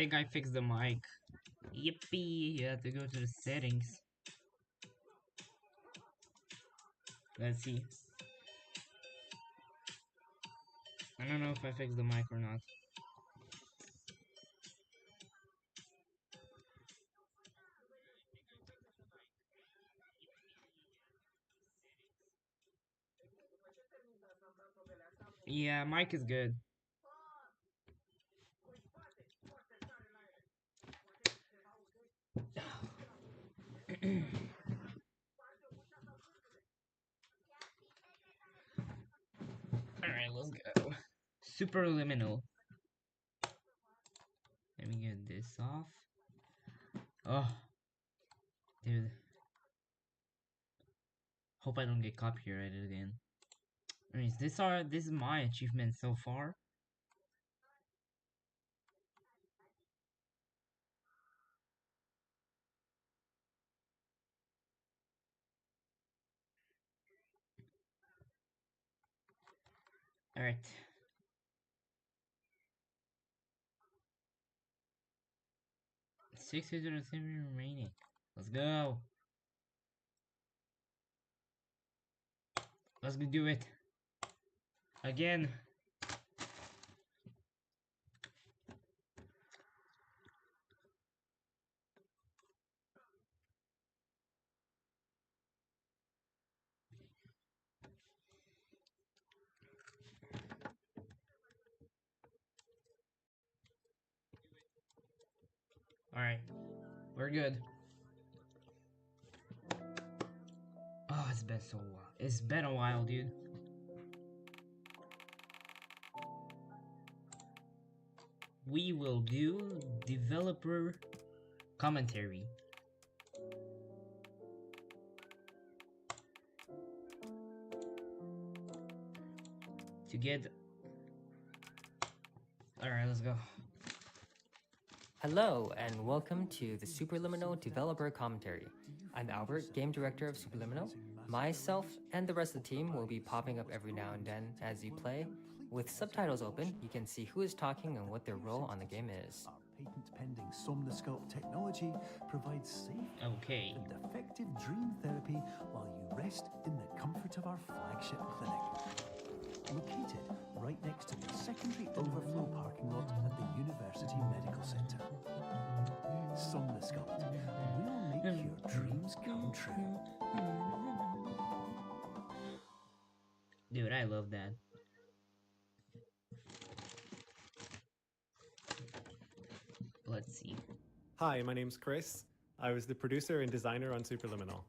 think I fixed the mic. Yippee! You have to go to the settings. Let's see. I don't know if I fixed the mic or not. Yeah, mic is good. Alright, let's go. Superliminal. Let me get this off. Oh, dude. Hope I don't get copyrighted again. Anyways, this is my achievement so far. Alright. Six remaining. Let's go. Let's go do it. Again. Alright. We're good. Oh, it's been so while. It's been a while, dude. We will do developer commentary. To get... Alright, let's go. Hello, and welcome to the Superliminal Developer Commentary. I'm Albert, Game Director of Superliminal. Myself and the rest of the team will be popping up every now and then as you play. With subtitles open, you can see who is talking and what their role on the game is. Our patent-pending Somnosculpt technology provides safe and effective dream therapy while you rest in the comfort of our flagship clinic. Located right next to the secondary overflow parking lot at the University Medical Center. Somnosculpt will make your dreams come true. Dude, I love that. Let's see. Hi, my name's Chris. I was the producer and designer on Superliminal.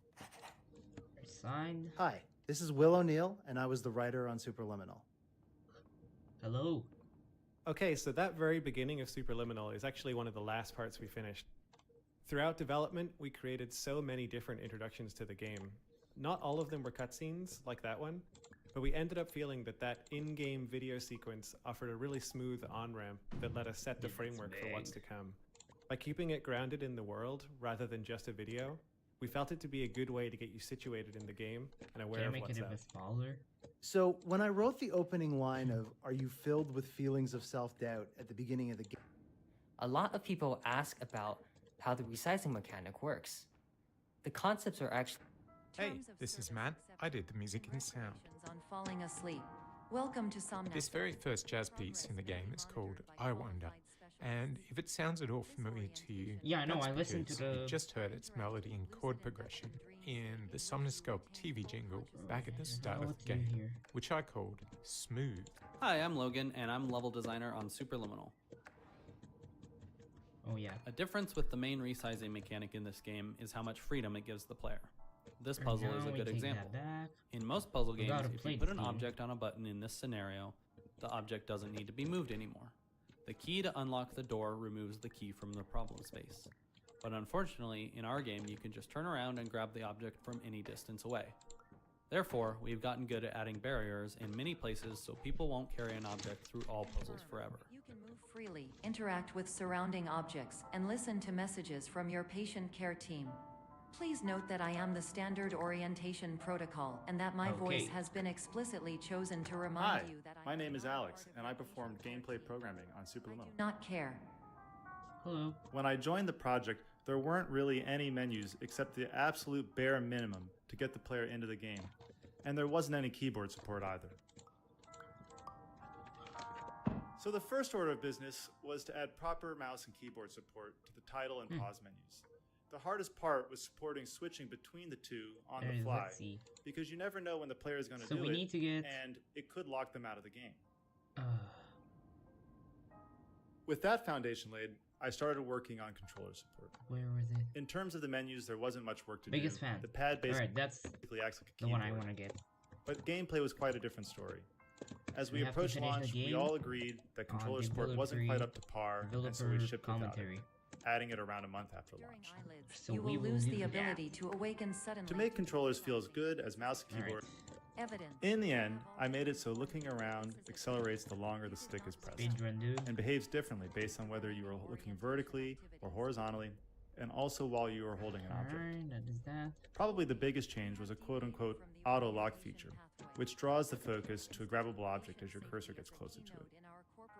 Signed. Hi, this is Will O'Neill, and I was the writer on Superliminal. Hello. Okay, so that very beginning of Superliminal is actually one of the last parts we finished. Throughout development, we created so many different introductions to the game. Not all of them were cutscenes, like that one, but we ended up feeling that that in-game video sequence offered a really smooth on-ramp that let us set the framework for what's to come. By keeping it grounded in the world, rather than just a video, we felt it to be a good way to get you situated in the game and aware of what's up. Can I make it a bit smaller? So, when I wrote the opening line of, "Are you filled with feelings of self-doubt?" at the beginning of the game, A lot of people ask about how the resizing mechanic works. The concepts are actually... Hey, this is Matt. I did the music and sound. On falling asleep. Welcome to Somnus. This very first jazz piece in the game is called I Wonder, and if it sounds at all familiar to you, yeah, I know. that's I listened to because the. you just heard its melody and chord progression in the Somnosculpt TV jingle back at the start of the game, which I called Smooth. Hi, I'm Logan, and I'm level designer on Superliminal. Oh yeah. A difference with the main resizing mechanic in this game is how much freedom it gives the player. This puzzle is a good example. In most puzzle games, if you put an object on a button in this scenario, the object doesn't need to be moved anymore. The key to unlock the door removes the key from the problem space. But unfortunately, in our game, you can just turn around and grab the object from any distance away. Therefore, we've gotten good at adding barriers in many places so people won't carry an object through all puzzles forever. You can move freely, interact with surrounding objects, and listen to messages from your patient care team. Please note that I am the standard orientation protocol and that my voice has been explicitly chosen to remind you that my name is Alex and I performed gameplay programming on Superliminal. I do not care. Hello. When I joined the project, there weren't really any menus except the absolute bare minimum to get the player into the game. And there wasn't any keyboard support either. So the first order of business was to add proper mouse and keyboard support to the title and pause menus. The hardest part was supporting switching between the two on the fly, because you never know when the player is going to do it, and it could lock them out of the game. With that foundation laid, I started working on controller support. Where was it? In terms of the menus, there wasn't much work to do. Biggest fan. The pad basically that's acts like a the keyboard. one I want to get. But gameplay was quite a different story. As we approached launch, we all agreed that controller support wasn't quite up to par, and so we shipped without it, adding it around a month after launch. So you will lose the ability to awaken suddenly. To make controllers feel as good as mouse and keyboard, in the end, I made it so looking around accelerates the longer the stick is pressed, and behaves differently based on whether you are looking vertically or horizontally, and also while you are holding an object. Probably the biggest change was a quote-unquote auto-lock feature, which draws the focus to a grabbable object as your cursor gets closer to it.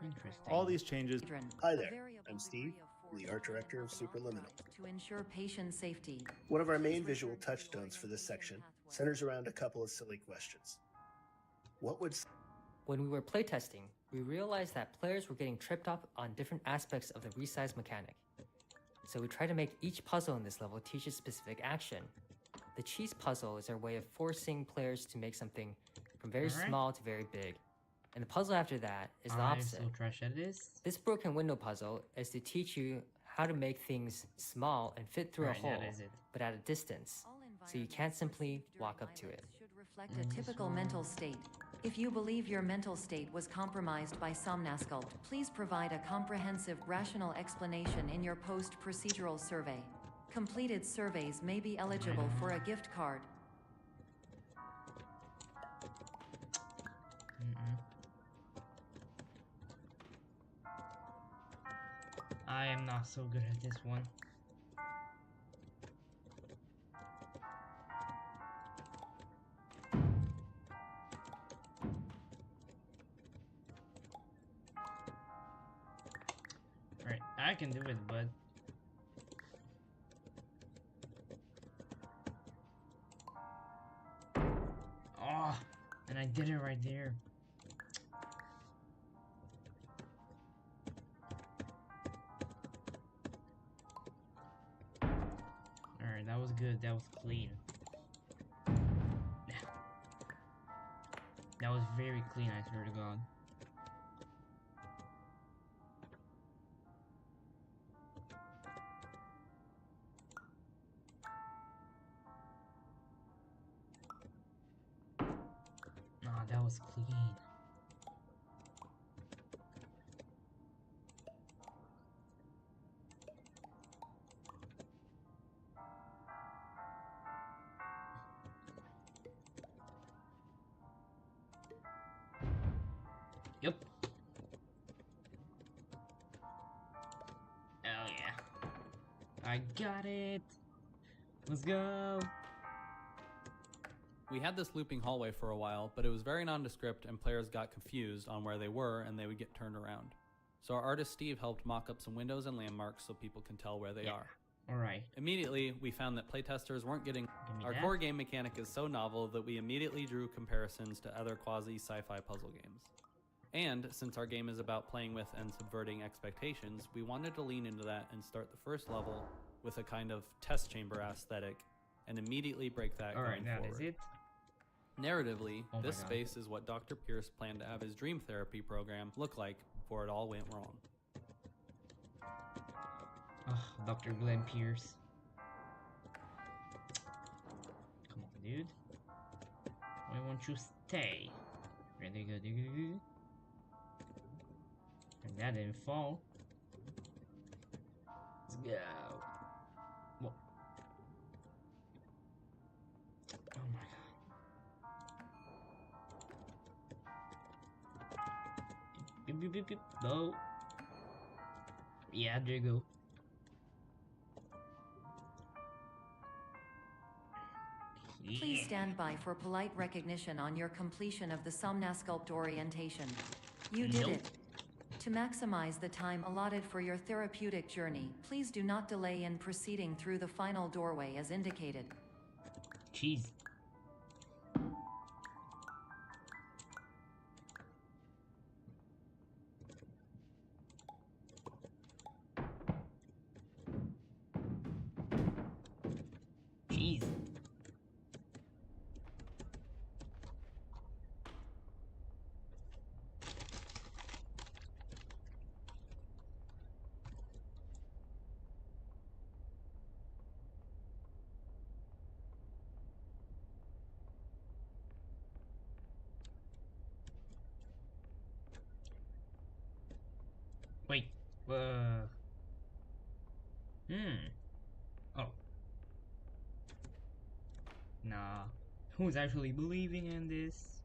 Interesting. All these changes... Hi there, I'm Steve, the art director of Superliminal. To ensure patient safety. One of our main visual touchstones for this section centers around a couple of silly questions. What would... When we were playtesting, we realized that players were getting tripped up on different aspects of the resize mechanic. So we tried to make each puzzle in this level teach a specific action. The cheese puzzle is our way of forcing players to make something from very small to very big. And the puzzle after that is the opposite. I'm so trash at this. This broken window puzzle is to teach you how to make things small and fit through a hole, but at a distance, so you can't simply walk up to it. Should reflect a typical mental state. If you believe your mental state was compromised by Somnasculpt, please provide a comprehensive, rational explanation in your post-procedural survey. Completed surveys may be eligible for a gift card. I am not so good at this one. Right, I can do it, bud. Oh, and I did it right there. Alright, that was good. That was clean. That was very clean, I swear to God. Ah, that was clean. Yep. Oh yeah. I got it. Let's go. We had this looping hallway for a while, but it was very nondescript and players got confused on where they were and they would get turned around. So our artist Steve helped mock up some windows and landmarks so people can tell where they are. Alright. Immediately, we found that playtesters weren't getting... Our core game mechanic is so novel that we immediately drew comparisons to other quasi-sci-fi puzzle games. And since our game is about playing with and subverting expectations, we wanted to lean into that and start the first level with a kind of test chamber aesthetic and immediately break that going forward. That is it. Narratively, this space is what Dr. Pierce planned to have his dream therapy program look like before it all went wrong. Oh, Dr. Glenn Pierce. Come on, dude. Why won't you stay? Really good. And that didn't fall. Let's go. Whoa. Oh my god. Beep, beep, beep. No. Yeah, there you go. Please stand by for polite recognition on your completion of the Somnasculpt orientation. You did it. To maximize the time allotted for your therapeutic journey, please do not delay in proceeding through the final doorway as indicated. Jeez. Jeez. Wait. Oh. Nah. Who's actually believing in this?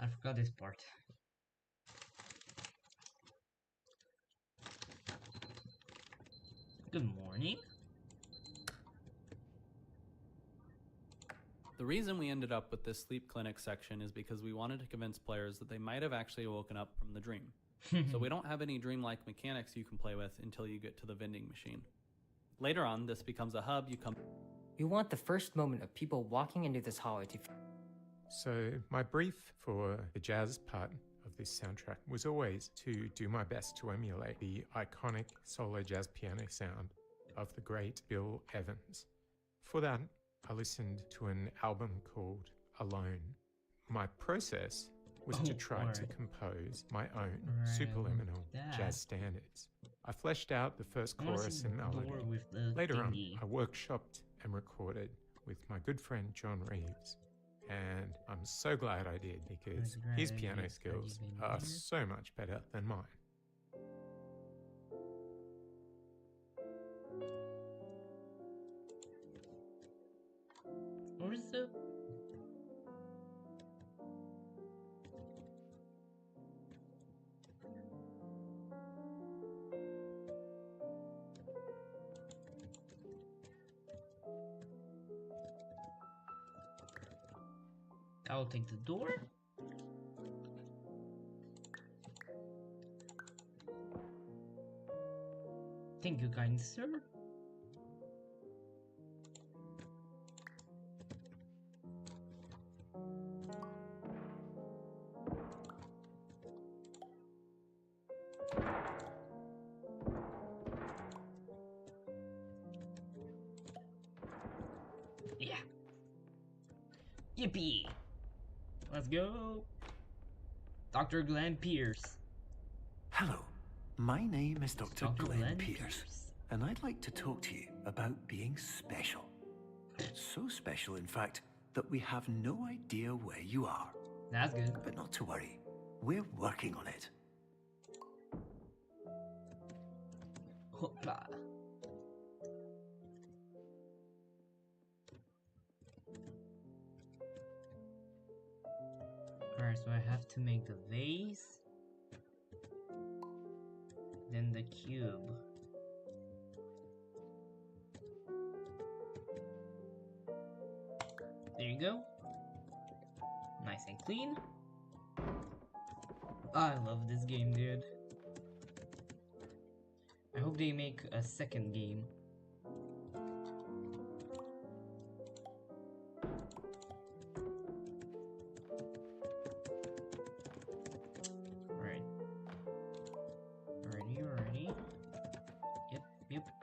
I forgot this part. Good morning. The reason we ended up with this sleep clinic section is because we wanted to convince players that they might have actually woken up from the dream. So we don't have any dreamlike mechanics you can play with until you get to the vending machine. Later on, this becomes a hub you come... We want the first moment of people walking into this hallway to... So my brief for the jazz part of this soundtrack was always to do my best to emulate the iconic solo jazz piano sound of the great Bill Evans. For that, I listened to an album called Alone. My process was to try to compose my own superliminal jazz standards. I fleshed out the first chorus and melody. Later on, I workshopped and recorded with my good friend John Reeves. And I'm so glad I did, because his piano skills are so much better than mine. What is the... I'll take the door. Thank you, kind sir. Yeah. Yippee! Let's go. Dr. Glenn Pierce. Hello, my name is Dr. Glenn Pierce, and I'd like to talk to you about being special. So special, in fact, that we have no idea where you are. That's good. But not to worry, we're working on it. Hoopla. Alright, so I have to make the vase, then the cube. There you go. Nice and clean. I love this game, dude. I hope they make a second game.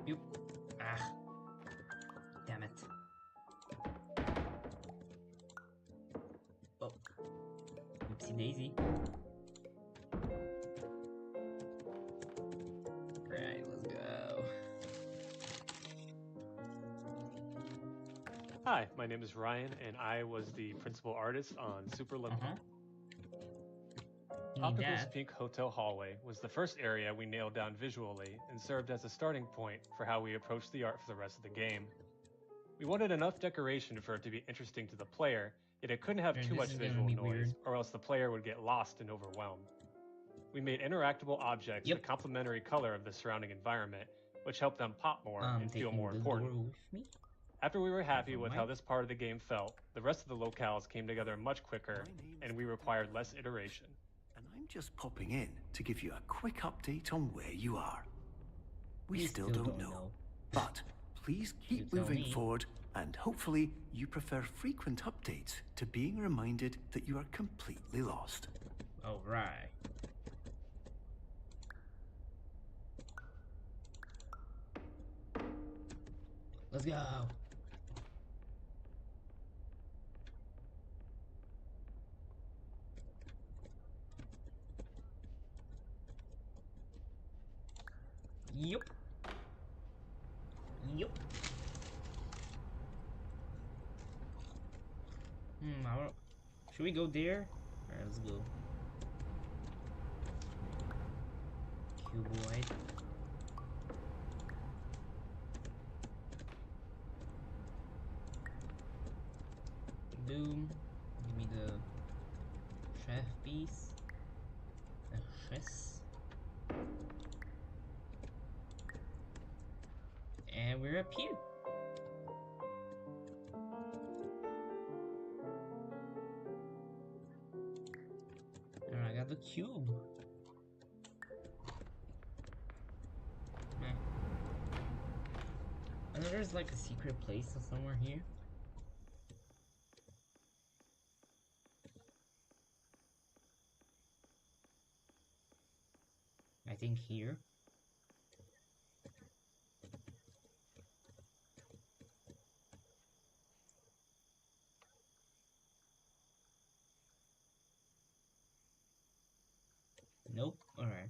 Yep. Ah. Damn it. Oh. Oopsie daisy. Right, let's go. Hi, my name is Ryan, and I was the principal artist on Superliminal. Optical's Pink Hotel Hallway was the first area we nailed down visually and served as a starting point for how we approached the art for the rest of the game. We wanted enough decoration for it to be interesting to the player, yet it couldn't have too much visual noise, or else the player would get lost and overwhelmed. We made interactable objects the complementary color of the surrounding environment, which helped them pop more and feel more important. After we were happy with how this part of the game felt, the the rest of the locales came together much quicker, and we required less iteration. And I'm just popping in to give you a quick update on where you are. We still don't know. But please keep moving forward, and hopefully you prefer frequent updates to being reminded that you are completely lost. All right. Let's go. Yup. Yup. I don't... Should we go there? Alright, let's go. Cuboid. Boom. Give me the chef piece. The chess. And we're up here. And I got the cube. I know there's like a secret place somewhere here. I think here. Nope. Alright.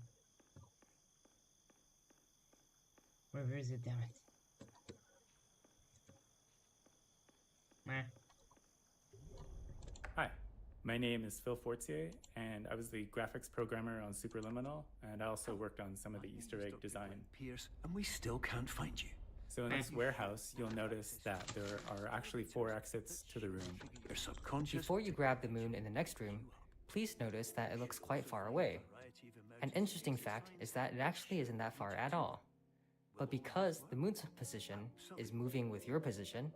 Where is it, damn it? Hi, my name is Phil Fortier, and I was the graphics programmer on Superliminal, and I also worked on some of the Easter egg design. Pierce, and we still can't find you. So in this warehouse, you'll notice that there are actually 4 exits to the room. Your subconscious. Before you grab the moon in the next room, please notice that it looks quite far away. An interesting fact is that it actually isn't that far at all. But because the moon's position is moving with your position,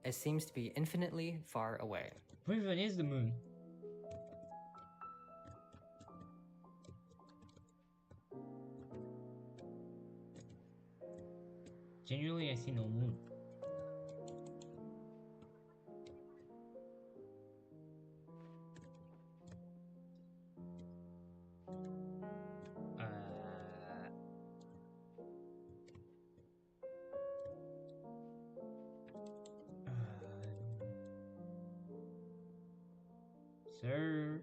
it seems to be infinitely far away. Where even is the moon? Genuinely, I see no moon. Sir.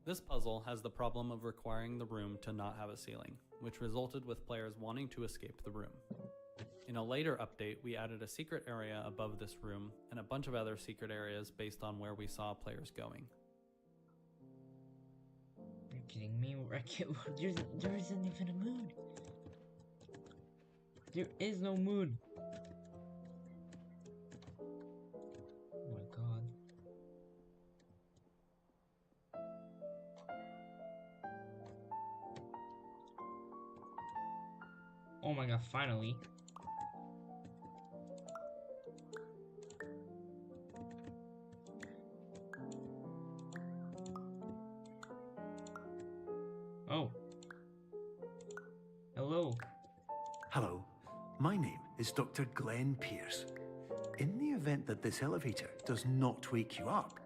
This puzzle has the problem of requiring the room to not have a ceiling, which resulted with players wanting to escape the room. In a later update, we added a secret area above this room and a bunch of other secret areas based on where we saw players going. You're kidding me? There isn't even a moon. There is no moon. Oh my god. Oh my god, finally. Oh. Hello. Hello. My name is Dr. Glenn Pierce. In the event that this elevator does not wake you up,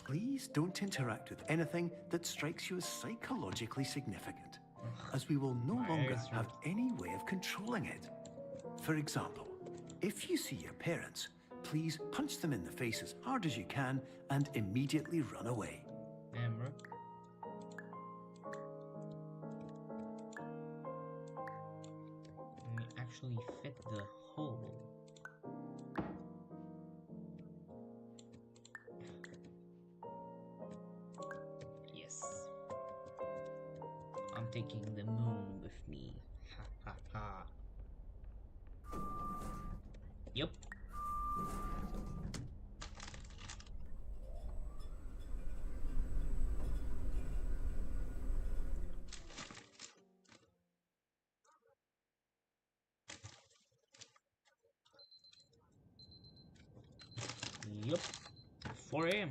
please don't interact with anything that strikes you as psychologically significant, as we will no longer have any way of controlling it. For example, if you see your parents, please punch them in the face as hard as you can and immediately run away. Amber. Let me actually fit the hole. Yes. I'm taking the moon with me. Ha ha ha. Yep. Yep. 4 a.m.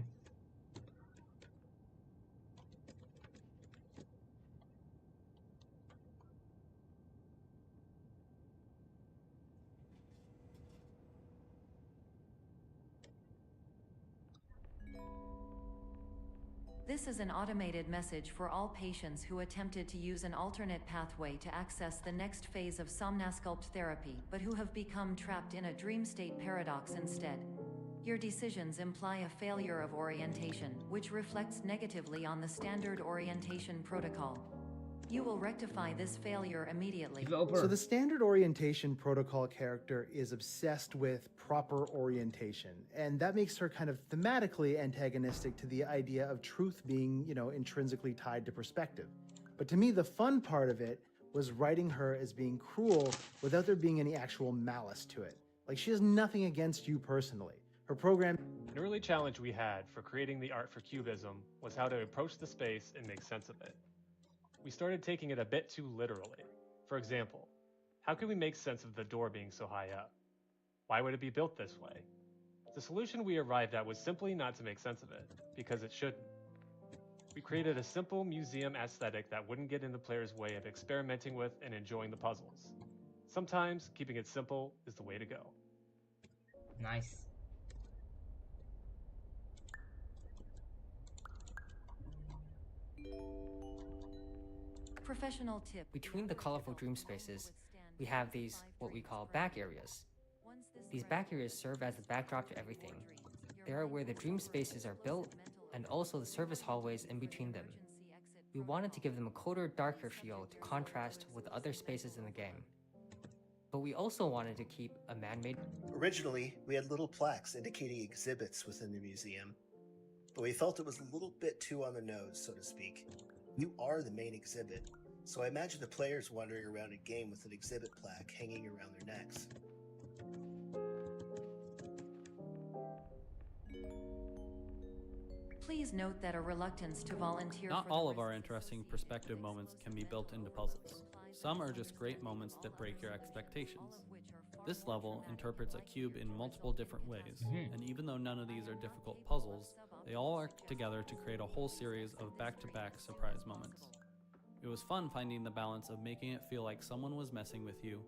This is an automated message for all patients who attempted to use an alternate pathway to access the next phase of somnasculpt therapy, but who have become trapped in a dream state paradox instead. Your decisions imply a failure of orientation, which reflects negatively on the standard orientation protocol. You will rectify this failure immediately. So the standard orientation protocol character is obsessed with proper orientation, and that makes her kind of thematically antagonistic to the idea of truth being, intrinsically tied to perspective. But to me, the fun part of it was writing her as being cruel without there being any actual malice to it. Like, she has nothing against you personally. Her program... An early challenge we had for creating the art for Cubism was how to approach the space and make sense of it. We started taking it a bit too literally. For example, how can we make sense of the door being so high up? Why would it be built this way? The solution we arrived at was simply not to make sense of it, because it shouldn't. We created a simple museum aesthetic that wouldn't get in the player's way of experimenting with and enjoying the puzzles. Sometimes, keeping it simple is the way to go. Nice. Professional tip. Between the colorful dream spaces, we have these, what we call back areas. These back areas serve as the backdrop to everything. They are where the dream spaces are built, and also the service hallways in between them. We wanted to give them a colder, darker feel to contrast with other spaces in the game. But we also wanted to keep a man-made... Originally, we had little plaques indicating exhibits within the museum, but we felt it was a little bit too on the nose, so to speak. You are the main exhibit, so I imagine the players wandering around a game with an exhibit plaque hanging around their necks. Please note that a reluctance to volunteer. Not all of our interesting perspective moments can be built into puzzles. Some are just great moments that break your expectations. This level interprets a cube in multiple different ways, and even though none of these are difficult puzzles, they all work together to create a whole series of back-to-back surprise moments. It was fun finding the balance of making it feel like someone was messing with you,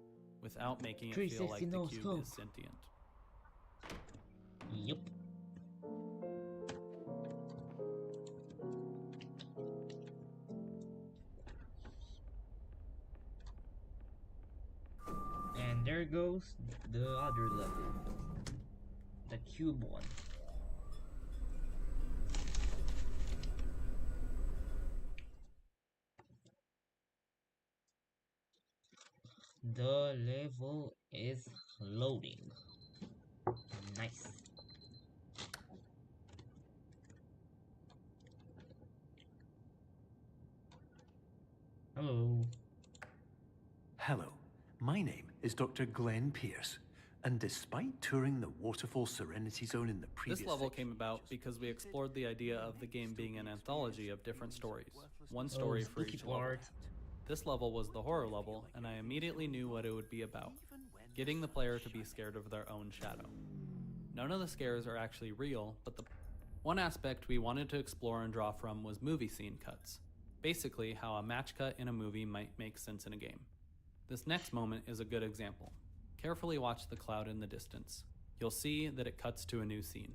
without making it feel like the cube is sentient. Yep. And there goes the other level. The cube one. The level is loading. Nice. Hello. Hello. My name is Dr. Glenn Pierce, and despite touring the Waterfall Serenity Zone in the previous... This level came about because we explored the idea of the game being an anthology of different stories. One story for each level. This level was the horror level, and I immediately knew what it would be about. Getting the player to be scared of their own shadow. None of the scares are actually real, but the one aspect we wanted to explore and draw from was movie scene cuts. Basically, how a match cut in a movie might make sense in a game. This next moment is a good example. Carefully watch the cloud in the distance. You'll see that it cuts to a new scene.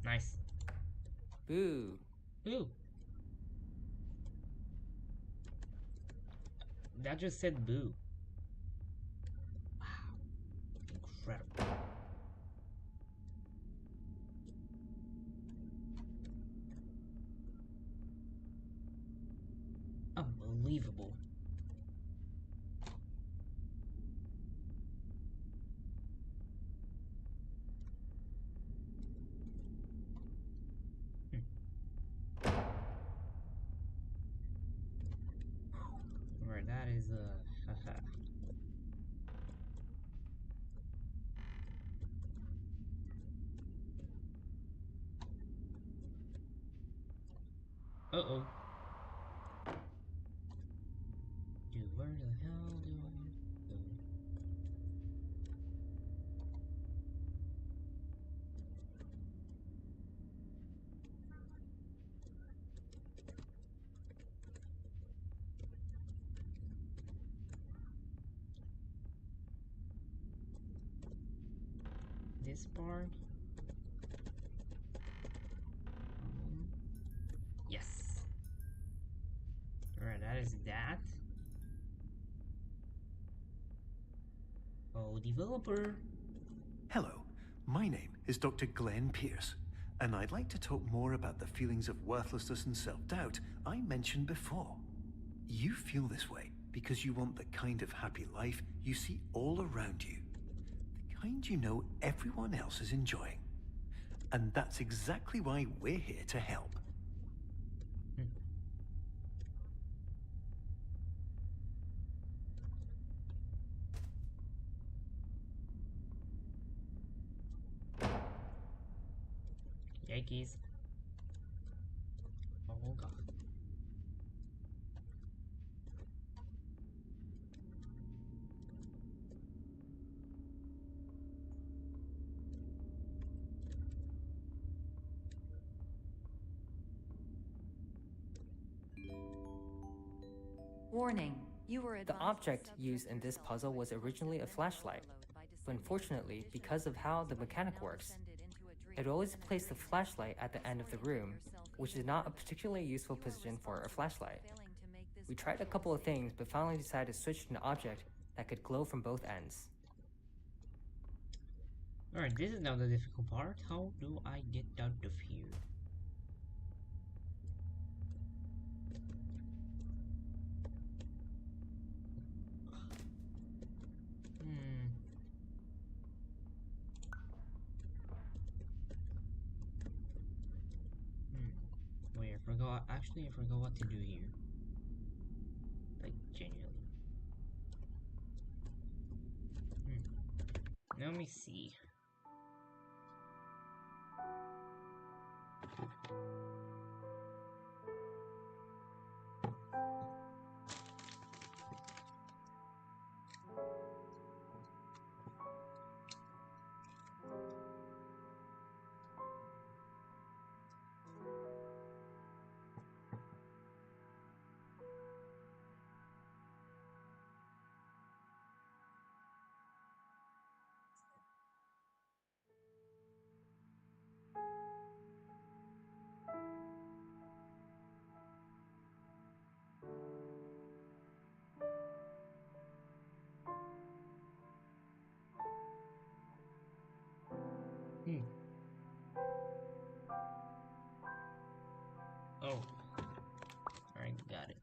Nice. Boo. Boo. That just said boo. Wow. Incredible. Unbelievable. Right, that is haha. Uh-oh. Dude, where the hell do I go? this part. Yes. Alright, that is that. Oh, developer. Hello, my name is Dr. Glenn Pierce, and I'd like to talk more about the feelings of worthlessness and self-doubt I mentioned before. You feel this way because you want the kind of happy life you see all around you, the kind you know everyone else is enjoying. And that's exactly why we're here to help. Yankees. Oh god. Warning. You were The object used in this puzzle was originally a flashlight, but unfortunately, because of how the mechanic works, it always placed the flashlight at the end of the room, which is not a particularly useful position for a flashlight. We tried a couple of things, but finally decided to switch to an object that could glow from both ends. Alright, this is now the difficult part. How do I get out of here? Wait, I forgot. Actually, I forgot what to do here. Like, genuinely. Let me see. Oh. Alright, got it.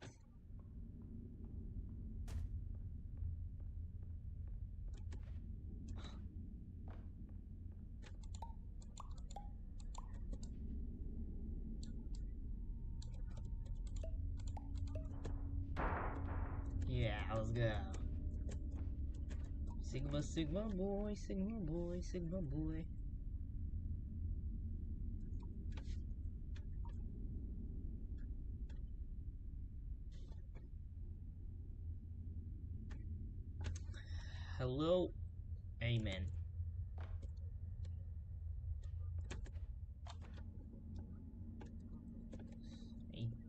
Yeah, let's go. Sigma, Sigma boy, Sigma boy, Sigma boy. Hello, amen.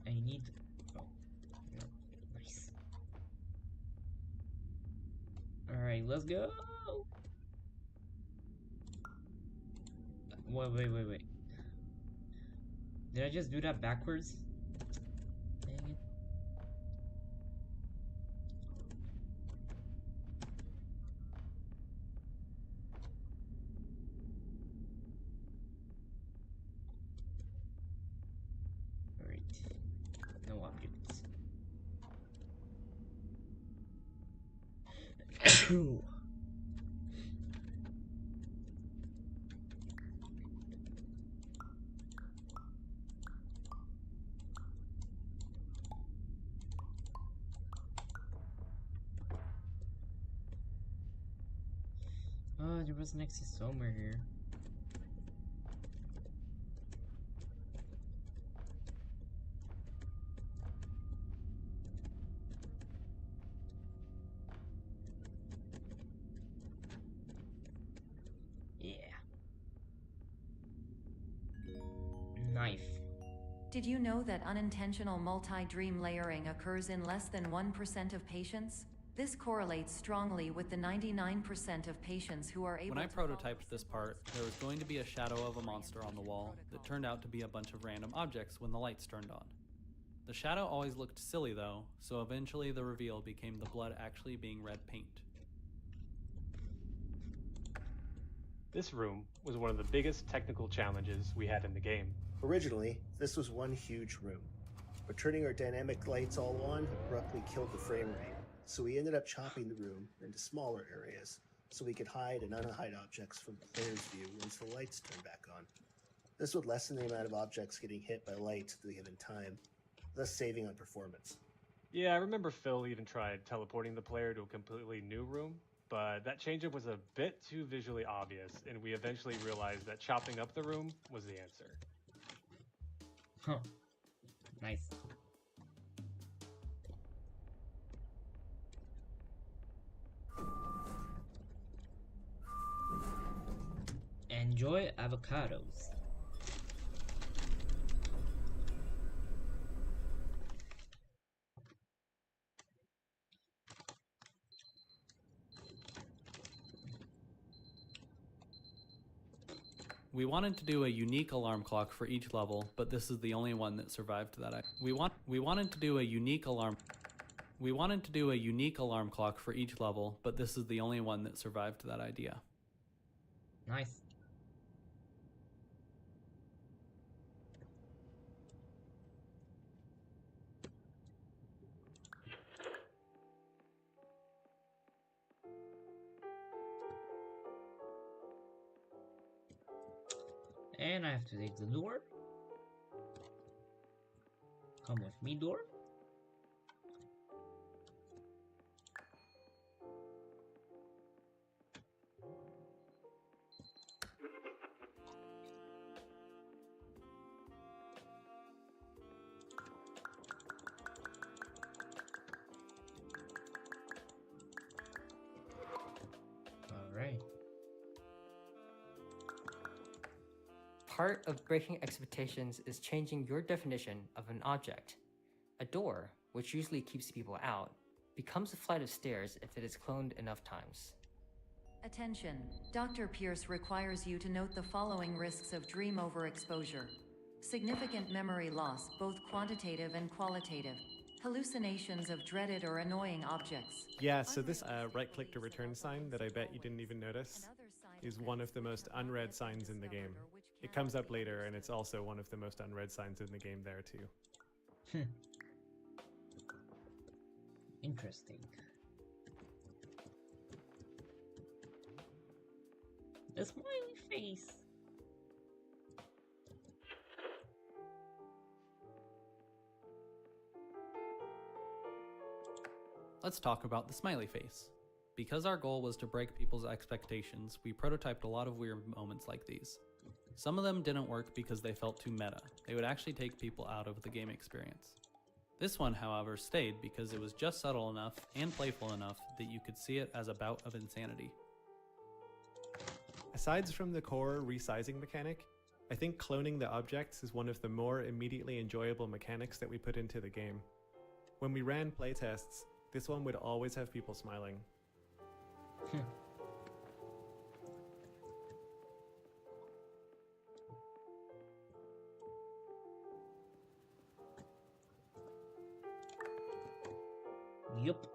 I need. Oh, no, nice. Alright, let's go. Wait. Did I just do that backwards? Dang it. Alright. No objects. Oh, there was an exit somewhere here. Yeah. Knife. Did you know that unintentional multi-dream layering occurs in less than 1% of patients? This correlates strongly with the 99% of patients who are able When I to prototyped this part, there was going to be a shadow of a monster on the wall that turned out to be a bunch of random objects when the lights turned on. The shadow always looked silly though, so eventually the reveal became the blood actually being red paint. This room was one of the biggest technical challenges we had in the game. Originally, this was one huge room, but turning our dynamic lights all on abruptly killed the frame rate, so we ended up chopping the room into smaller areas so we could hide and unhide objects from the player's view once the lights turned back on. This would lessen the amount of objects getting hit by lights at the given time, thus saving on performance. Yeah, I remember Phil even tried teleporting the player to a completely new room, but that change-up was a bit too visually obvious, and we eventually realized that chopping up the room was the answer. Huh. Nice. Enjoy avocados. We wanted to do a unique alarm clock for each level, but this is the only one that survived that. We wanted to do a unique alarm clock for each level, but this is the only one that survived that idea. Nice. And I have to take the door. Come with me, door. Alright. Part of breaking expectations is changing your definition of an object. A door, which usually keeps people out, becomes a flight of stairs if it is cloned enough times. Attention, Dr. Pierce requires you to note the following risks of dream overexposure. Significant memory loss, both quantitative and qualitative. Hallucinations of dreaded or annoying objects. Yeah, so this right-click to return sign that I bet you didn't even notice is one of the most unread signs in the game. It comes up later, and it's also one of the most unread signs in the game there, too. Interesting. The smiley face. Let's talk about the smiley face. Because our goal was to break people's expectations, we prototyped a lot of weird moments like these. Some of them didn't work because they felt too meta. They would actually take people out of the game experience. This one, however, stayed because it was just subtle enough and playful enough that you could see it as a bout of insanity. Aside from the core resizing mechanic, I think cloning the objects is one of the more immediately enjoyable mechanics that we put into the game. When we ran playtests, this one would always have people smiling. Yup.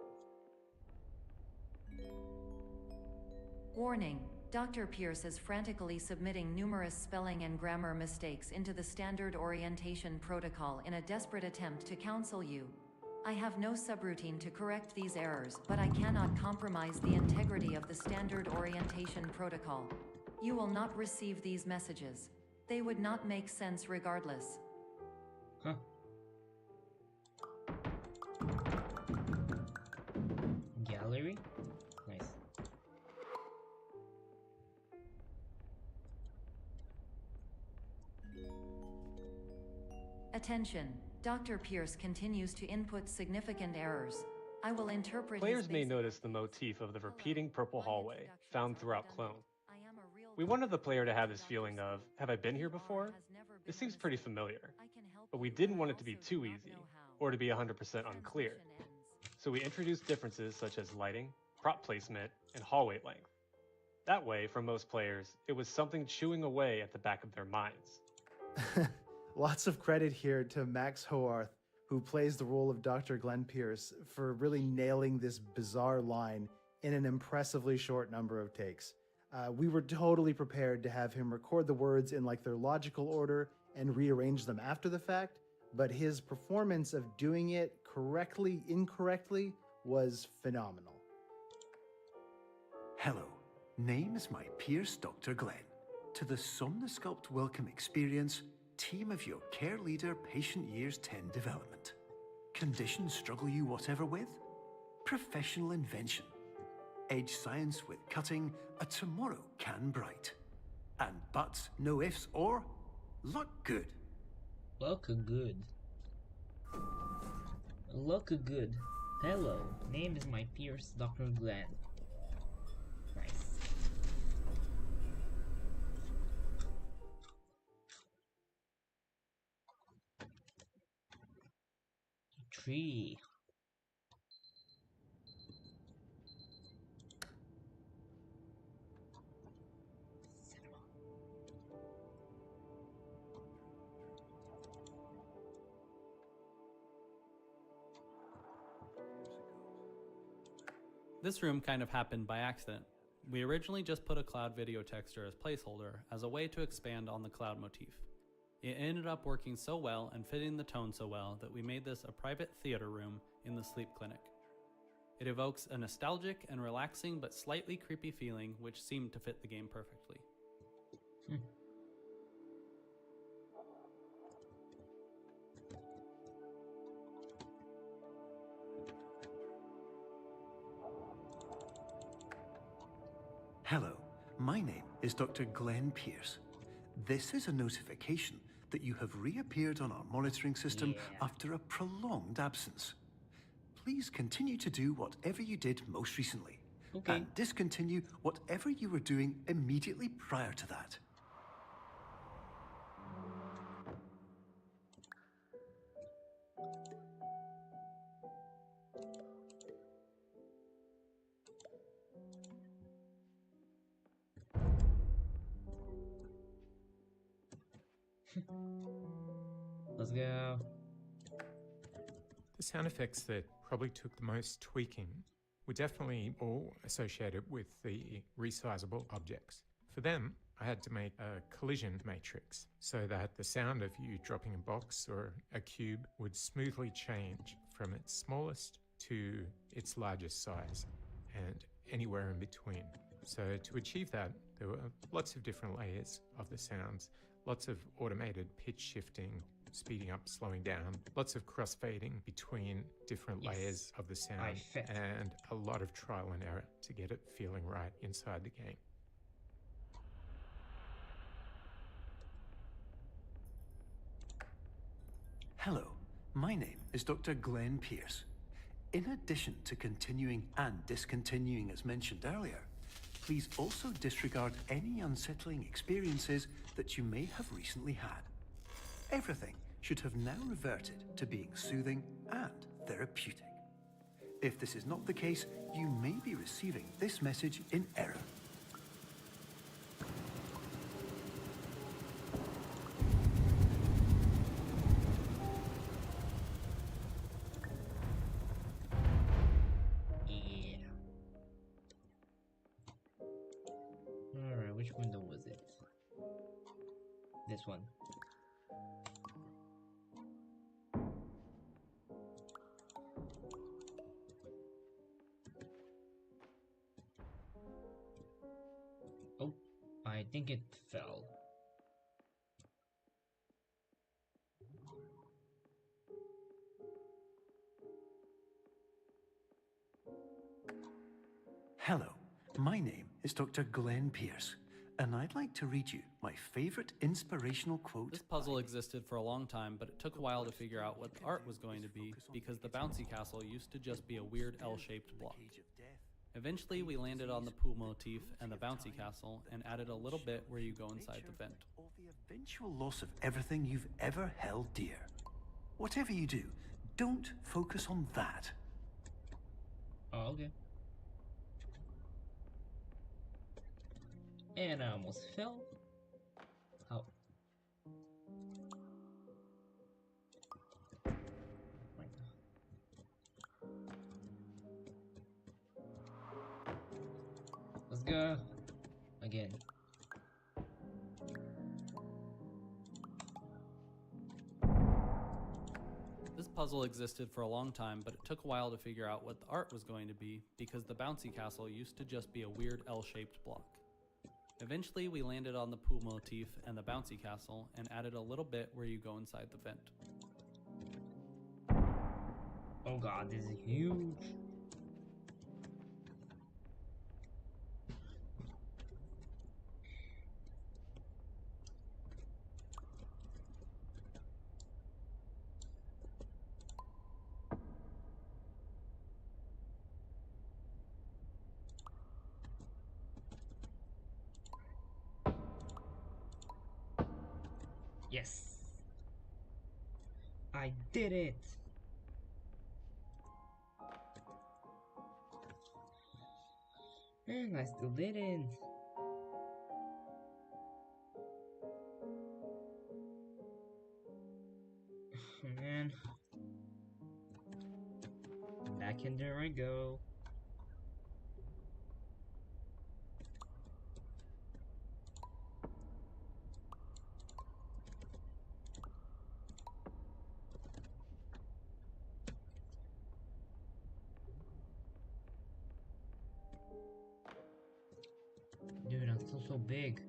Warning, Dr. Pierce is frantically submitting numerous spelling and grammar mistakes into the standard orientation protocol in a desperate attempt to counsel you. I have no subroutine to correct these errors, but I cannot compromise the integrity of the standard orientation protocol. You will not receive these messages. They would not make sense regardless. Huh. Gallery? Nice. Attention. Dr. Pierce continues to input significant errors. I will interpret. Players may notice the motif of the repeating purple hallway found throughout Clone. We wanted the player to have this feeling of, have I been here before? This seems pretty familiar. But we didn't want it to be too easy, or to be 100% unclear. So so we introduced differences such as lighting, prop placement, and hallway length. That way, for most players, it was something chewing away at the back of their minds. Lots of credit here to Max Hoarth, who plays the role of Dr. Glenn Pierce, for really nailing this bizarre line in an impressively short number of takes. We were totally prepared to have him record the words in like their logical order and rearrange them after the fact, but his performance of doing it correctly, incorrectly, was phenomenal. Hello, name is my Pierce Dr. Glenn. To the Somnosculpt Welcome Experience, team of your care leader patient years 10 development. Conditions struggle you whatever with? Professional invention. Edge science with cutting, a tomorrow can bright. And buts, no ifs, or luck good. Luck good. Luck good. Hello, name is my Pierce Dr. Glenn. Nice. Tree. This room kind of happened by accident. We originally just put a cloud video texture as placeholder as a way to expand on the cloud motif. It ended up working so well and fitting the tone so well that we made this a private theater room in the sleep clinic. It evokes a nostalgic and relaxing but slightly creepy feeling which seemed to fit the game perfectly. Hello, my name is Dr. Glenn Pierce. This is a notification that you have reappeared on our monitoring system after a prolonged absence. Please continue to do whatever you did most recently, and discontinue whatever you were doing immediately prior to that. Let's go. The sound effects that probably took the most tweaking were definitely all associated with the resizable objects. For them, I had to make a collision matrix so that the sound of you dropping a box or a cube would smoothly change from its smallest to its largest size and anywhere in between. So to achieve that, there were lots of different layers of the sounds, lots of automated pitch shifting, speeding up, slowing down, lots of crossfading between different layers of the sound, and a lot of trial and error to get it feeling right inside the game. Hello, my name is Dr. Glenn Pierce. In addition to continuing and discontinuing as mentioned earlier, please also disregard any unsettling experiences that you may have recently had. Everything should have now reverted to being soothing and therapeutic. If this is not the case, you may be receiving this message in error. Alright, which window was it? This one. Oh, I think it fell. Hello, my name is Dr. Glenn Pierce, and I'd like to read you my favorite inspirational quote. This puzzle existed for a long time, but it took a while to figure out what the art was going to be because the bouncy castle used to just be a weird L-shaped block. Eventually, we landed on the pool motif and the bouncy castle and added a little bit where you go inside the vent. Or the eventual loss of everything you've ever held dear. Whatever you do, don't focus on that. Oh, okay. And I almost fell. How? Oh my god. Let's go. Again. This puzzle existed for a long time, but it took a while to figure out what the art was going to be because the bouncy castle used to just be a weird L-shaped block. Eventually, we landed on the pool motif and the bouncy castle and added a little bit where you go inside the vent. Oh god, this is huge. Yes. I did it. And I still didn't. Man. Back in there I go. Dude, I'm still so big.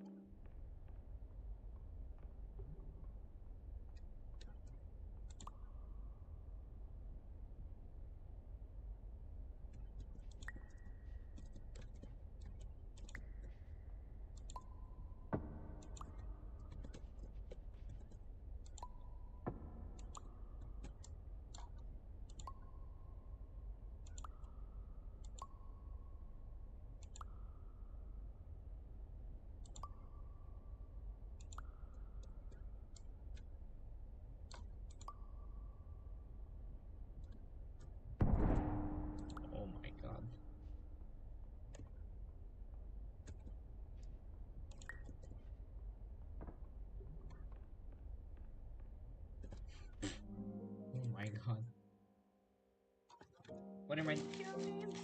Oh my god. Oh my god. What am I doing?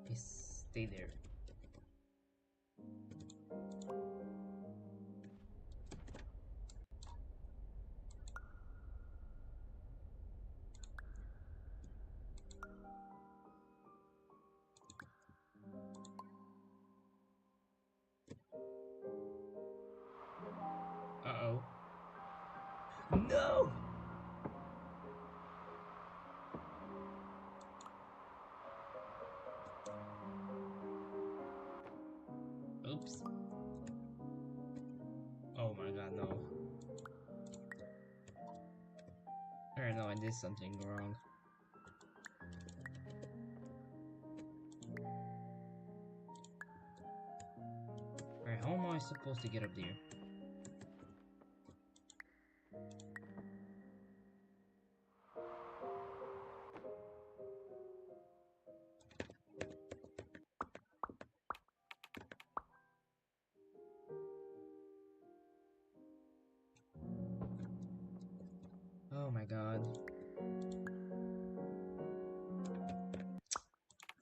Just stay there. Uh-oh. No! Oops. Oh my god, no. I know I did something wrong. Alright, how am I supposed to get up there? Oh my god.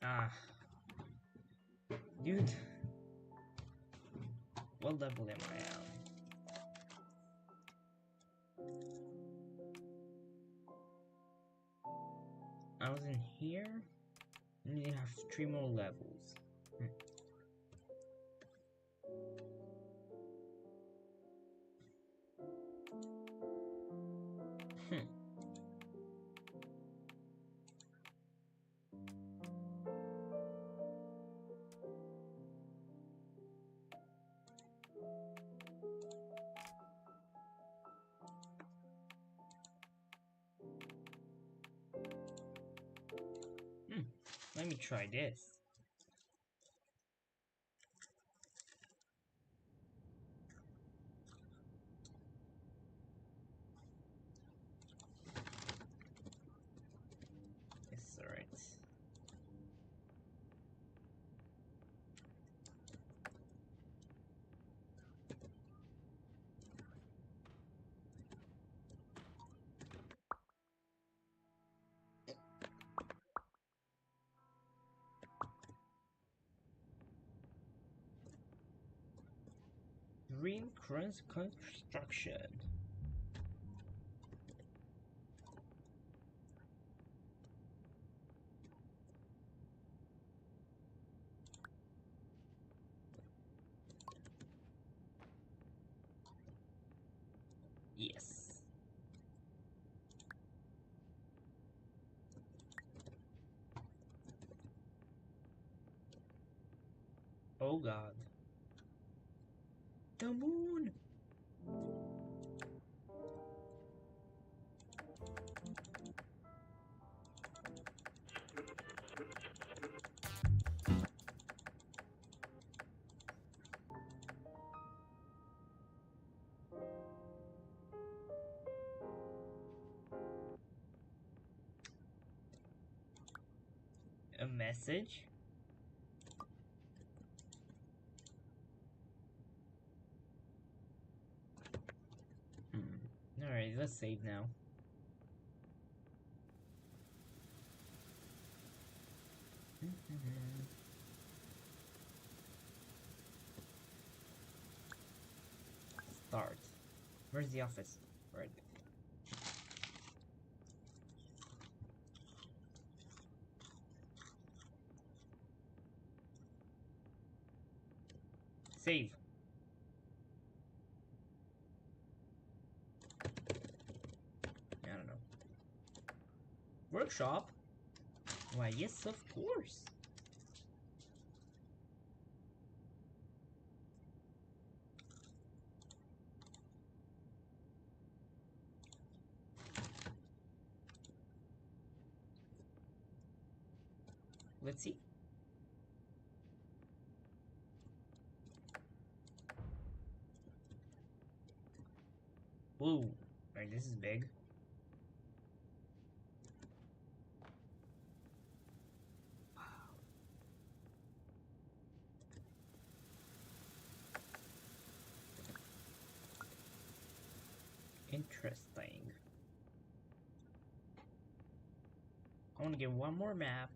Ah. Dude. What level am I at? I was in here? And you have 3 more levels. Let me try this. It's alright. Green Crunch Construction. Yes. Oh god. The moon! A message? Alright, let's save now. Start. Where's the office? Right. Save. I don't know. Workshop? Why, yes, of course. Let's see. Whoa. Alright, this is big. Interesting. I want to get one more map.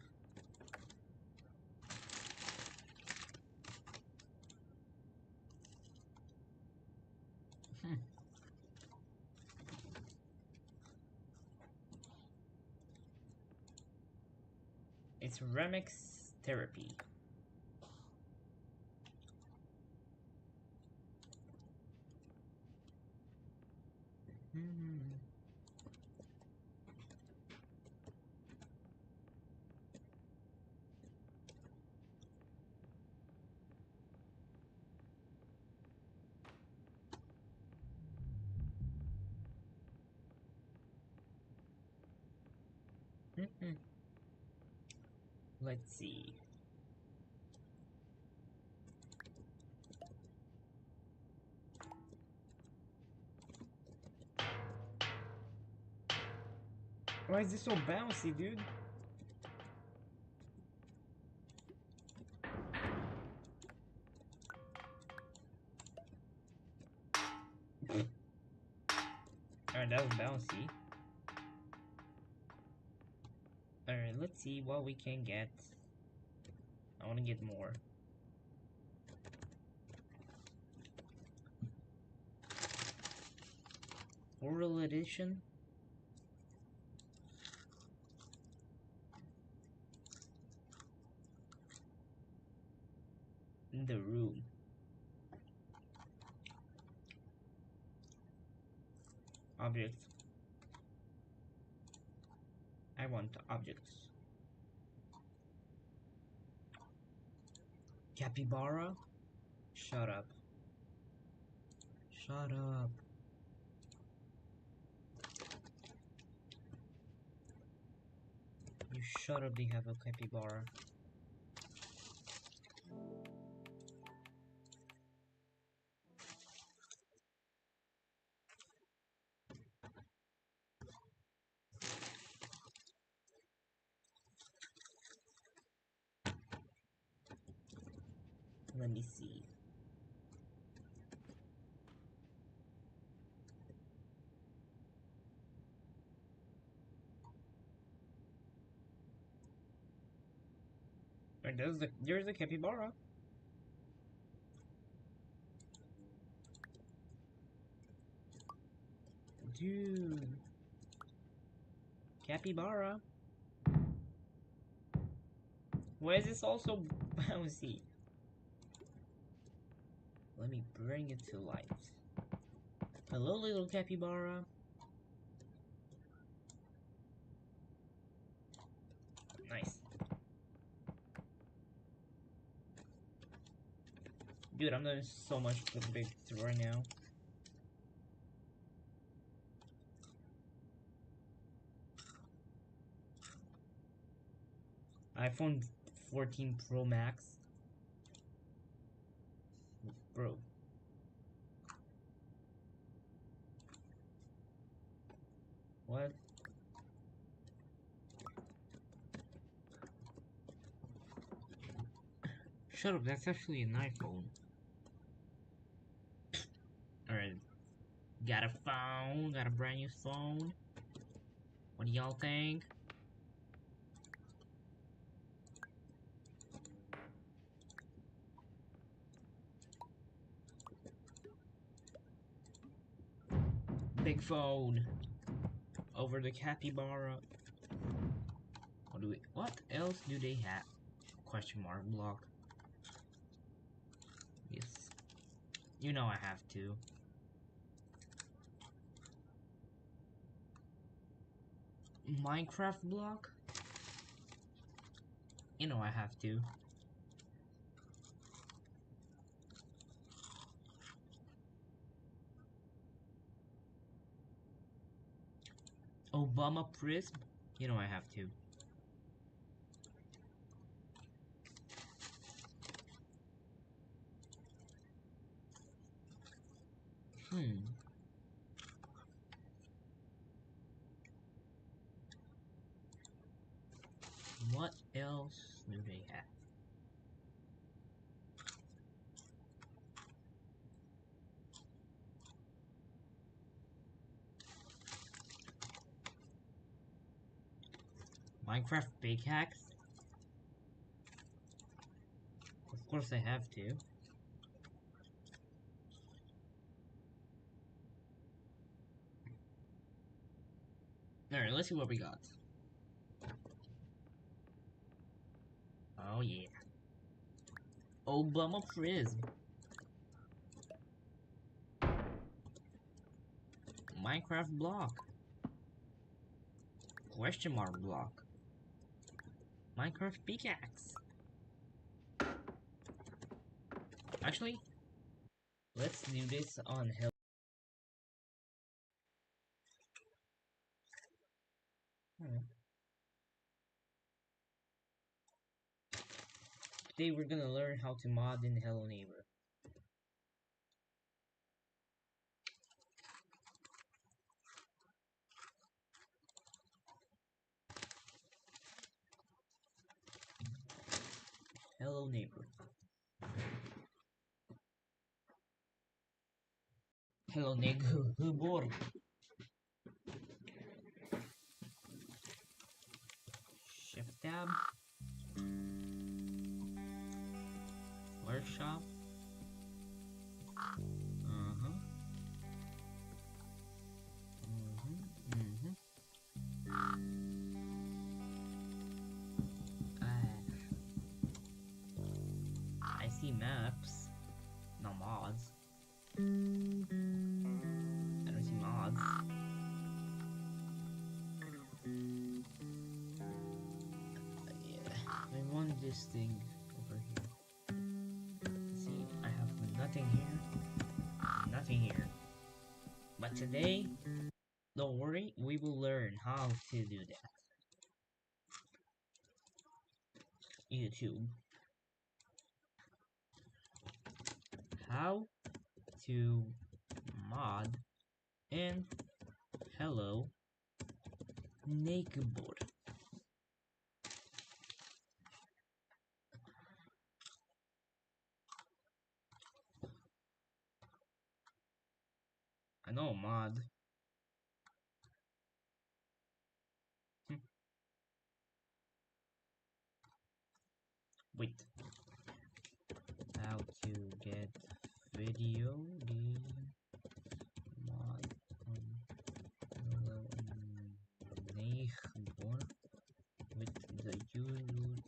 It's Remix Therapy. Let's see. Why is this so bouncy, dude? Alright, that was bouncy. Alright, let's see what we can get. I want to get more. Oral edition? In the room. Objects. I want objects. Capybara? Shut up. Shut up. You shut up, they have a capybara. Let me see. And there's the capybara. Dude. Capybara. Why is this also bouncy? Let me bring it to life. Hello, little capybara. Nice. Dude, I'm doing so much for the big right now. iPhone 14 Pro Max. Bro. What? Shut up, that's actually an iPhone. Alright. Got a phone, got a brand new phone. What do y'all think? Big phone. Over the capybara. What else do they have? Question mark block. Yes. You know I have to. Minecraft block? You know I have to. Obama Prism? You know I have to. What else do they have? Minecraft big hacks? Of course I have to. Alright, let's see what we got. Oh yeah. Obama Prism. Minecraft block. Question mark block. Minecraft pickaxe. Actually, let's do this on Hell. Today we're gonna learn how to mod in Hello Neighbor. Hello Neighbor. Hello Neighbor. Shift tab. Workshop. I see maps, no mods. I don't see mods. Yeah, I want this thing over here. See, I have nothing here, nothing here. But today, don't worry, we will learn how to do that. YouTube. How to mod and hello naked board. I know mod. Wait. How to get video game mod on neighbor with the YouTube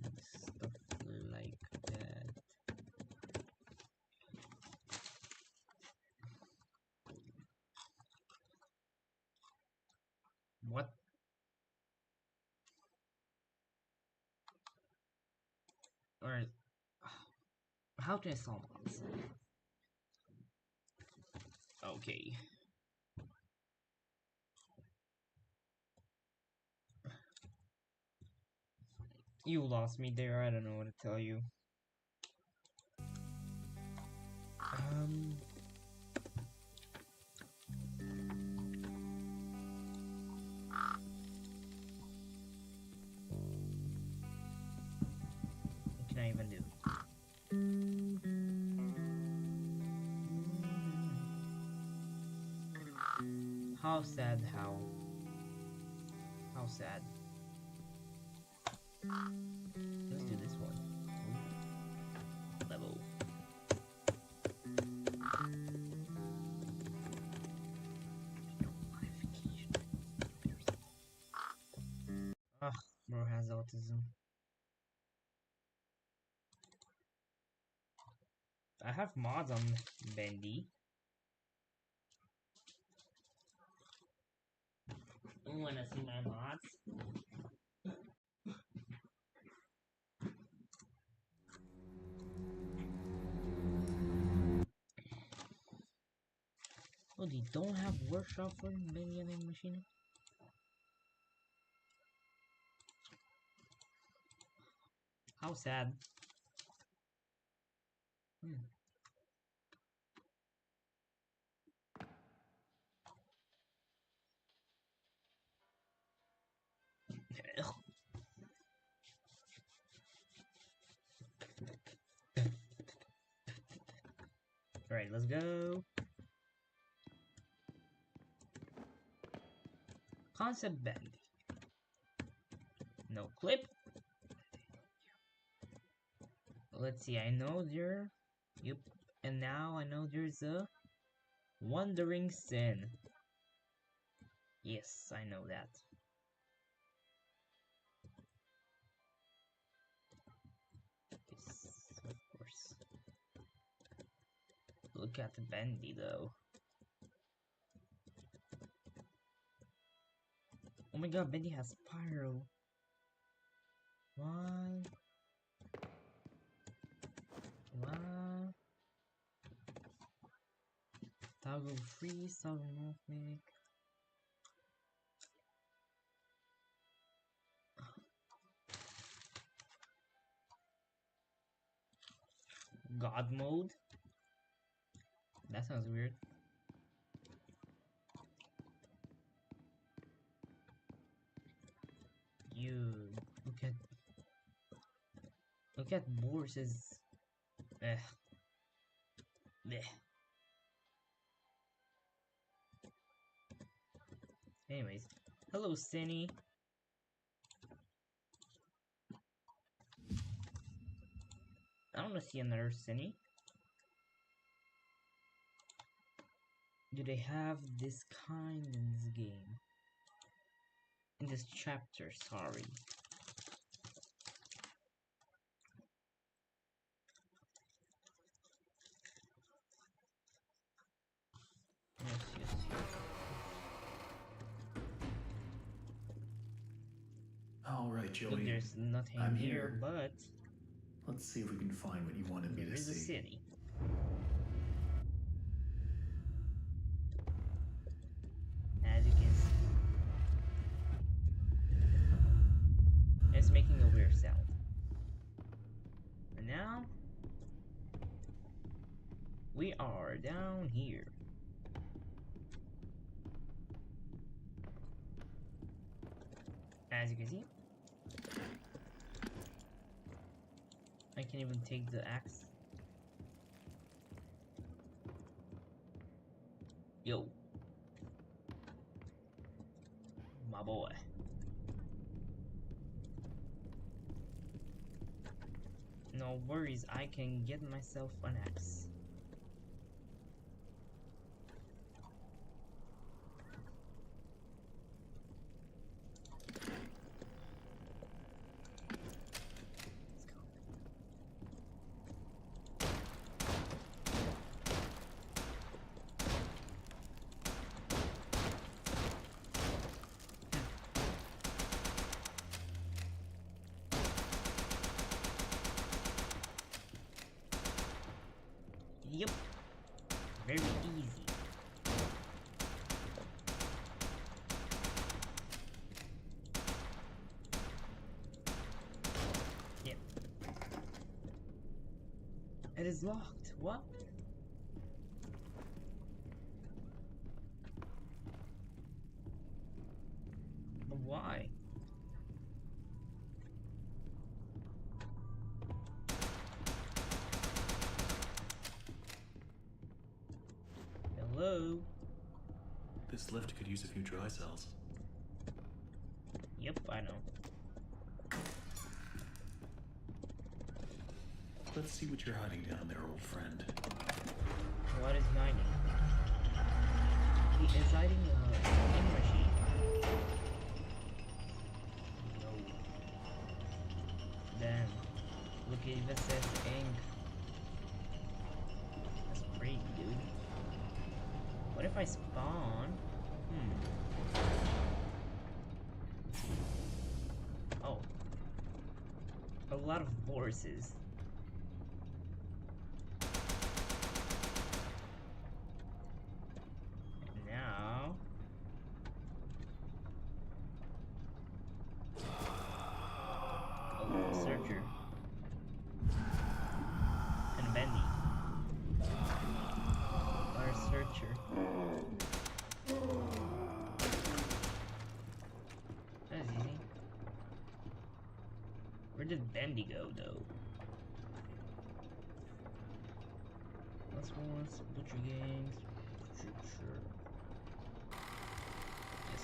and stuff like that. What? Alright. How do I solve this? Okay. You lost me there, I don't know what to tell you. What can I even do? How sad, how sad. Let's do this one. Level. Ugh, bro has autism. I have mods on Bendy. You wanna see my mods? Oh, they don't have workshop for Bendy machine? How sad. Alright, let's go. Concept Bendy. No clip. Let's see, I know there. Yep. And now I know there's a Wandering Sin. Yes, I know that. Yes, of course. Look at the Bendy though. Oh my god, Bendy has pyro. Why? Why? Toggle freeze, toggle movement. God mode? That sounds weird. You look at Boris's Bleh. Anyways, hello Cinny. I wanna see another Cinny. Do they have this kind in this game? In this chapter, sorry. Yes. All right, Joey. Look, there's nothing I'm here, but let's see if we can find what you wanted me to see. There is a city. As you can see. yourself. And now we are down here. As you can see, I can even take the axe. Yo, my boy. No worries, I can get myself an axe. Yep, very easy. Yep. It is locked. What? But why? Hello? This lift could use a few dry cells. Yep, I know. Let's see what you're hiding down there, old friend. What is hiding? He is hiding a ink machine. No. Damn. Look, it even says ink. That's crazy, dude. What if I spawn? Oh. A lot of horses. And now... Oh, searcher. And Bendy. Our searcher. That's easy. Where did Bendy go, though? Let's go on Butcher Games. Sure. Yes.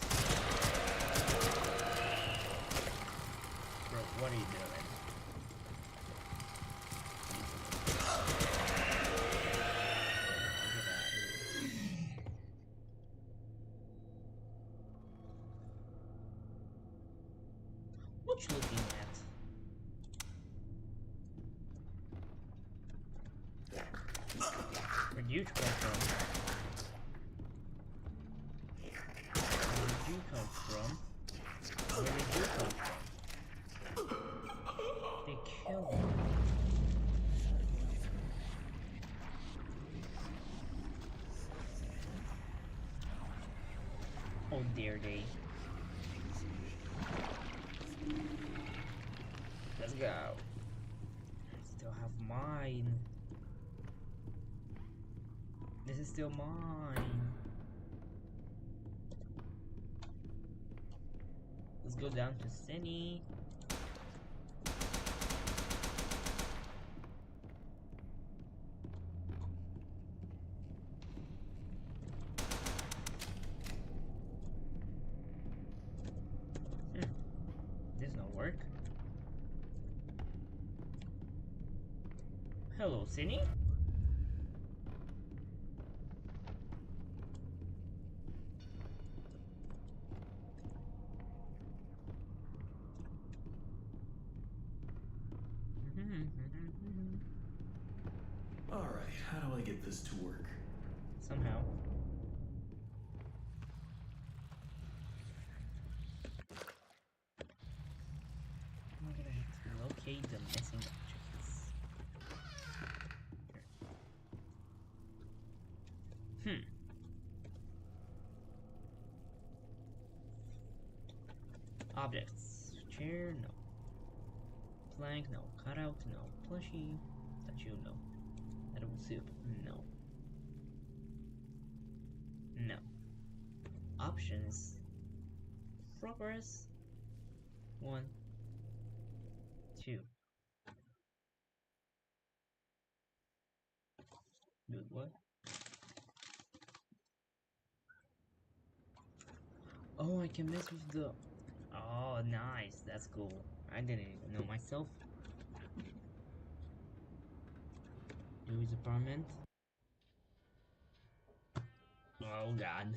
Bro, what are you doing? What you looking at? Where'd you come from? Where did you come from? Where did you come from? They killed me. Oh, dare they. Let's go. I still have mine. This is still mine. Let's go down to Cinny. This don't work. Hello, Cinny. Alright, how do I get this to work? Somehow. I'm gonna have to locate the missing objects. Objects. Chair, no. flank, no cutout, no plushie, statue, no. Edible soup, no. No. Options. Progress. 1, 2. Dude, what? Oh, I can mess with the... Oh, nice. That's cool. I didn't even know myself. Dude's apartment. Oh, God.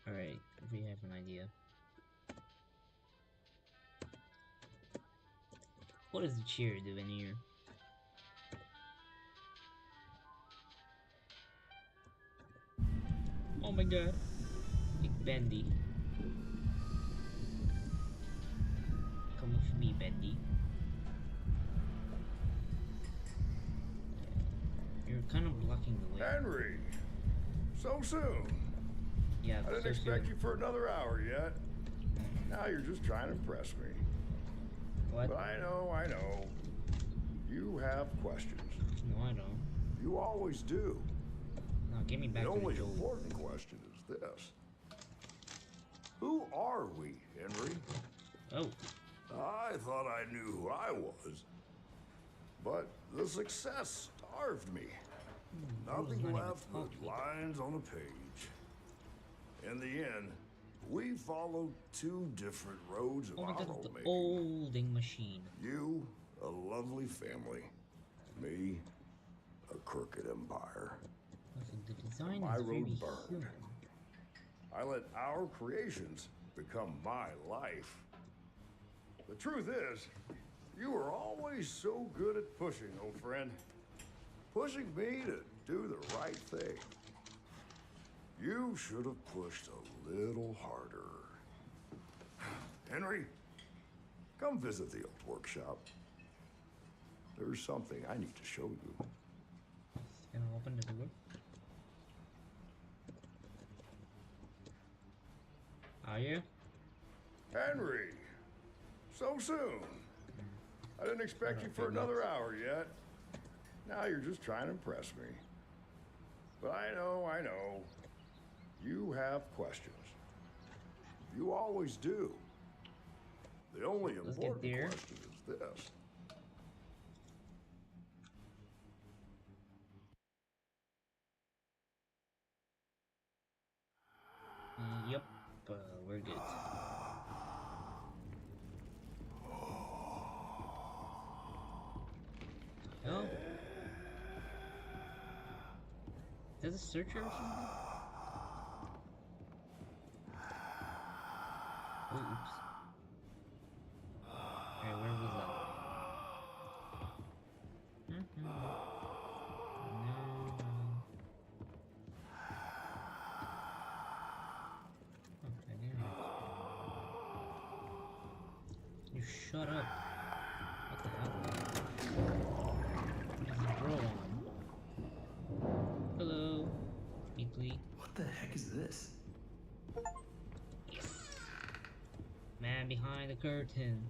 Alright, we have an idea. What is the chair doing here? Oh my god. Big Bendy. Come with me, Bendy. You're kind of blocking the way. Henry! So soon! Yeah, I didn't expect you for another hour yet. Now you're just trying to impress me. What? But I know. You have questions. No, I don't. You always do. No, get me back the to the only Joel. important question is this. Who are we, Henry? Oh. I thought I knew who I was. But the success starved me. Nothing left but lines on a page. In the end, we followed two different roads of our own making. Olding machine. You, a lovely family. Me, a crooked empire. The design My is road very burned. human. I let our creations become my life. The truth is, you were always so good at pushing, old friend. Pushing me to do the right thing. You should have pushed a little harder. Henry, come visit the old workshop. There's something I need to show you. Can I open the door? Are you? Henry! So soon! I didn't expect you for another hour yet. Now you're just trying to impress me. But I know. You have questions. You always do. The only important question is this. Yep, we're good. Oh. Is that a searcher or something? Oh, oops. Alright, where was that? You shut up. What the hell? There's a bro on. Hello. Meekly. What the heck is this? Yes. Man behind the curtain.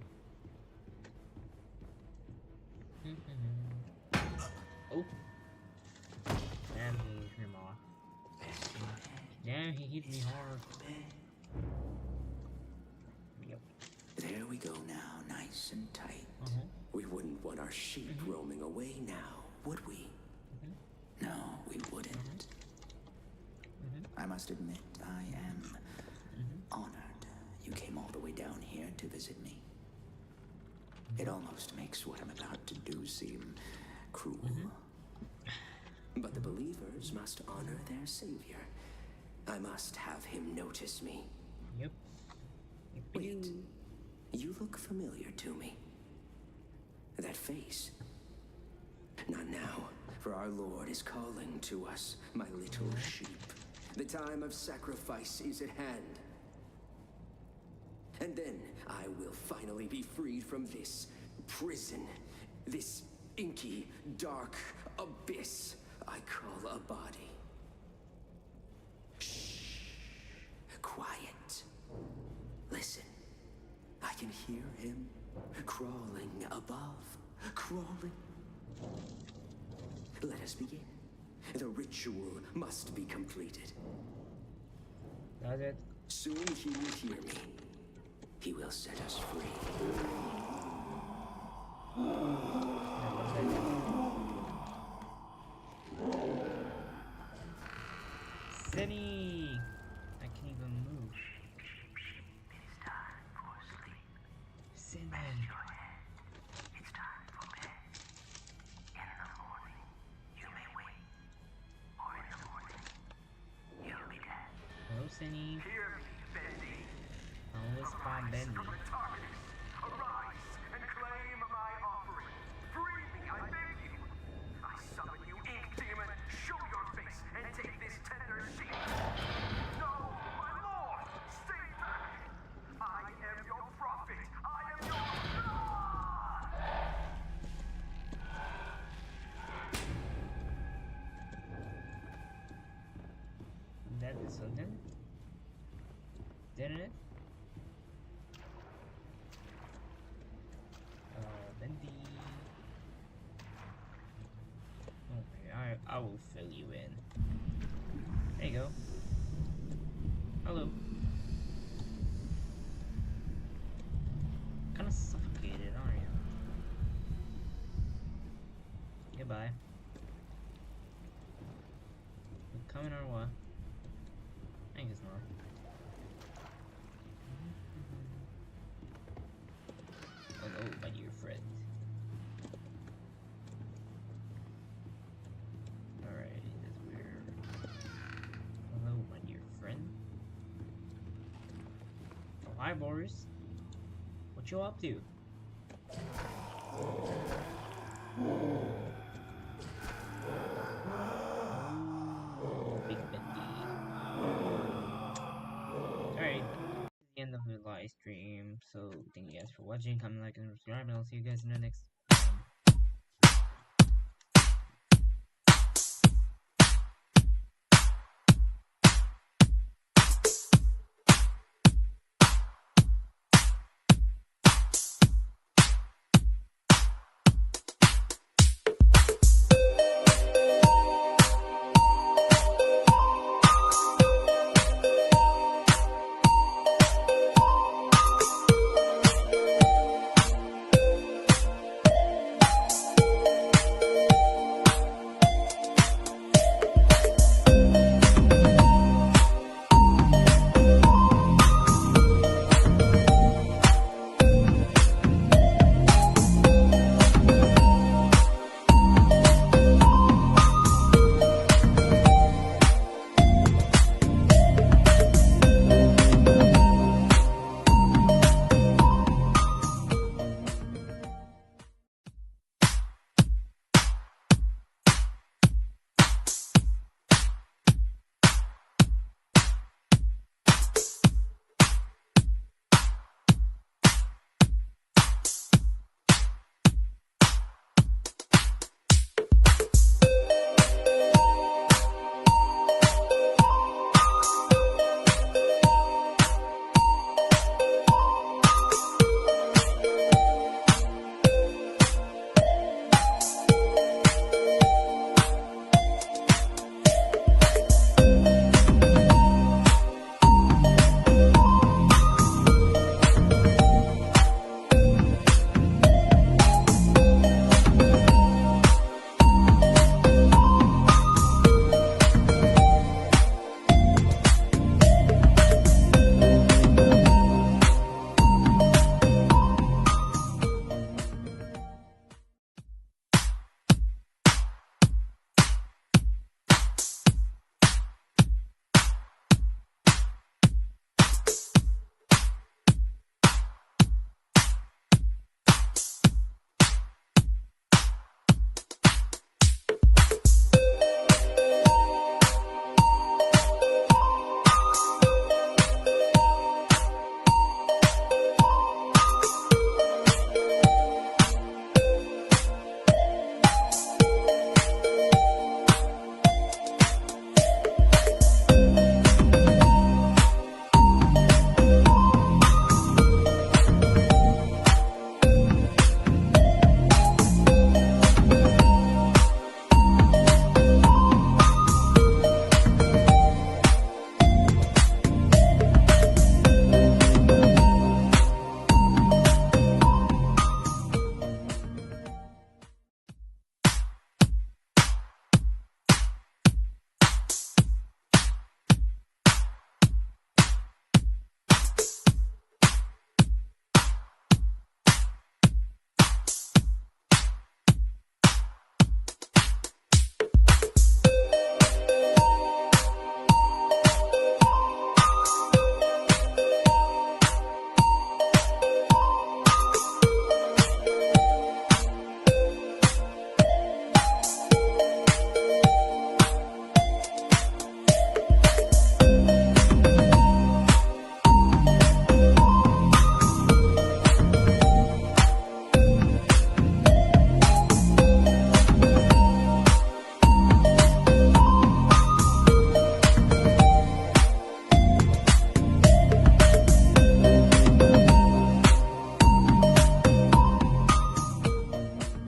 Oh. Damn, he hit me more. Damn, he hit me hard. Yep. There we go now, nice and tight. We wouldn't want our sheep roaming away now, would we? No, we wouldn't. I must admit, I am honored you came all the way down here to visit me. It almost makes what I'm about to do seem cruel. But the believers must honor their savior. I must have him notice me. Yep. Wait, you look familiar to me. That face. Not now, for our Lord is calling to us, my little sheep. The time of sacrifice is at hand. And then I will finally be freed from this prison, this inky, dark abyss I call a body. Shh. Quiet. Listen. I can hear him crawling above, crawling. Let us begin. The ritual must be completed. Does it? Soon he will hear me. He will set us free. City! I can't even move. It's time for sleep. Cindy. Rest your head. It's time for bed. In the morning, you may wake. Or in the morning, you'll be dead. Hello, Cindy. Hear me, Bendy. Always find Bendy. From the darkness, arise and claim my offering. Free me, I beg you. I summon you, ink demon. Show your face and take this tender sheet. No, my lord, stay back. I am your prophet. I am your God. That is something. Didn't it? Bendy. Okay, I will fill you in. There you go. Hello. Kind of suffocated, aren't you? Goodbye. You coming or what? I guess not. Hello, my dear friend. Alright, that's weird. Hello, my dear friend. Oh, hi, Boris. What you up to? Big Bendy. Alright, the end of the live stream. So thank you guys for watching. Comment, like, and subscribe, and I'll see you guys in the next